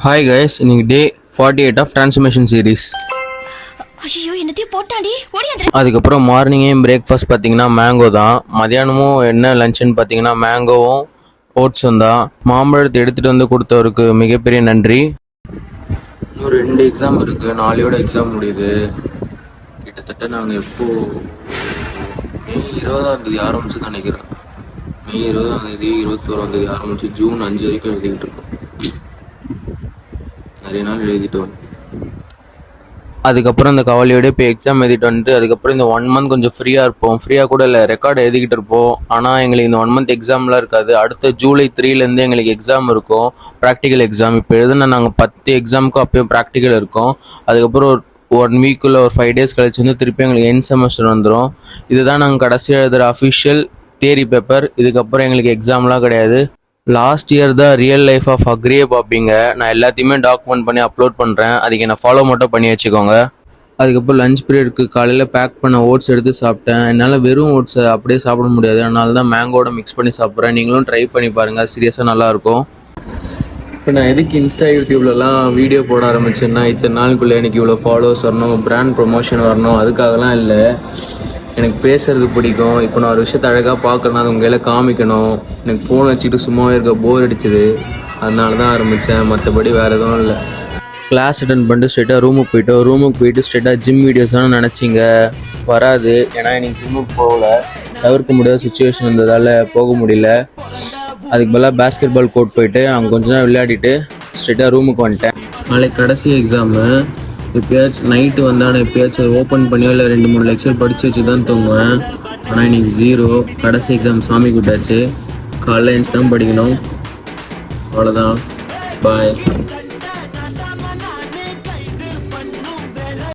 Hi guys, இன்னைக்கு டே 48 of transformation series. ஐயோ என்னத்தையும் போட்டாடி ஓடியாந்துரு. அதுக்கப்புறம் மார்னிங்கே பிரேக்ஃபாஸ்ட் பார்த்தீங்கன்னா மேங்கோ தான். மதியானமும் என்ன லஞ்சுன்னு பார்த்தீங்கன்னா மேங்கோவும் ஓட்ஸும் தான். மாம்பழத்தை எடுத்துகிட்டு வந்து கொடுத்தவருக்கு மிகப்பெரிய நன்றி. இன்னும் 2 எக்ஸாம் இருக்குது, நாளையோட எக்ஸாம் முடியுது. கிட்டத்தட்ட நாங்கள் மே 20ஆம் தேதி ஆரம்பிச்சு நினைக்கிறேன். மே 20ஆம் தேதி 21ஆம் தேதி ஆரம்பிச்சு ஜூன் 5 வரைக்கும் எழுதிக்கிட்டு இருக்கோம். நிறைய நாள் எழுதிட்டோம். அதுக்கப்புறம் இந்த கவலையோட இப்போ எக்ஸாம் எழுதிட்டு வந்துட்டு அதுக்கப்புறம் இந்த 1 மந்த் கொஞ்சம் ஃப்ரீயாக இருப்போம். ஃப்ரீயாக கூட இல்லை, ரெக்கார்டு எழுதிக்கிட்டு இருப்போம். ஆனால் எங்களுக்கு இந்த 1 மந்த் எக்ஸாம்லாம் இருக்காது. அடுத்த ஜூலை 3லேருந்து எங்களுக்கு எக்ஸாம் இருக்கும், ப்ராக்டிக்கல் எக்ஸாம். இப்போ எழுதுனா நாங்கள் 10 எக்ஸாமுக்கும் அப்பயும் ப்ராக்டிக்கல் இருக்கும். அதுக்கப்புறம் ஒரு 1 வீக்குள்ள ஒரு 5 டேஸ் கழிச்சு வந்து திருப்பி எங்களுக்கு எண்ட் செமஸ்டர் வந்துடும். இதுதான் நாங்கள் கடைசியாக எழுதுகிற அஃபிஷியல் தியரி பேப்பர். இதுக்கப்புறம் எங்களுக்கு எக்ஸாம்லாம் கிடையாது. லாஸ்ட் இயர் தான் ரியல் லைஃப் ஆஃப் அக்ரியே பார்ப்பீங்க. நான் எல்லாத்தையுமே டாக்குமெண்ட் பண்ணி அப்லோட் பண்ணுறேன், அதுக்கு என்ன ஃபாலோ மட்டும் பண்ணி வச்சுக்கோங்க. அதுக்கப்புறம் லஞ்ச் பீரியடுக்கு காலையில் பேக் பண்ண ஓட்ஸ் எடுத்து சாப்பிட்டேன். என்னால் வெறும் ஓட்ஸை அப்படியே சாப்பிட முடியாது, அதனால தான் மேங்கோட மிக்ஸ் பண்ணி சாப்பிட்றேன். நீங்களும் ட்ரை பண்ணி பாருங்கள், சீரியஸாக நல்லாயிருக்கும். இப்போ நான் எதுக்கு இன்ஸ்டா யூடியூப்லலாம் வீடியோ போட ஆரம்பிச்சேன்னா, இத்தனை நாளுக்குள்ளே எனக்கு இவ்வளோ ஃபாலோவர்ஸ் வரணும், பிராண்ட் ப்ரொமோஷன் வரணும், அதுக்காகலாம் இல்லை. எனக்கு பேசுறது பிடிக்கும். இப்போ நான் ஒரு விஷயத்தை அழகாக பார்க்கணும், அது உங்களை காமிக்கணும். எனக்கு ஃபோன் வச்சுட்டு சும்மாவே இருக்க போர் அடிச்சுது, அதனால தான் ஆரம்பித்தேன். மற்றபடி வேறு எதுவும் இல்லை. கிளாஸ் அட்டன் பண்ணிட்டு ஸ்ட்ரெயிட்டாக ரூமுக்கு போயிட்டு ஸ்ட்ரெயிட்டாக ஜிம் வீடியோஸ் தானே நினச்சிங்க. வராது, ஏன்னா எனக்கு ஜிம்முக்கு போகல, தவிர்க்க முடியாத சுச்சுவேஷன் இருந்ததால் போக முடியல. அதுக்கு பதிலாக பேஸ்கெட் பால் கோர்ட் போயிட்டு அங்கே கொஞ்ச நேரம் விளையாடிட்டு ஸ்ட்ரெயிட்டாக ரூமுக்கு வந்துட்டேன். நாளைக்கு கடைசி எக்ஸாமு. எப்பயாச்சும் நைட்டு வந்தால் நான் எப்பயாச்சும் ஓப்பன் பண்ணியோ இல்லை 2-3 லெக்சர் படித்து வச்சு தான் தூங்குவேன். ஆனால் இன்றைக்கி 0. கடைசி எக்ஸாம் சாமி கூட்டாச்சு. காலைல எழுந்து தான் படிக்கணும். அவ்வளோதான். பாய்.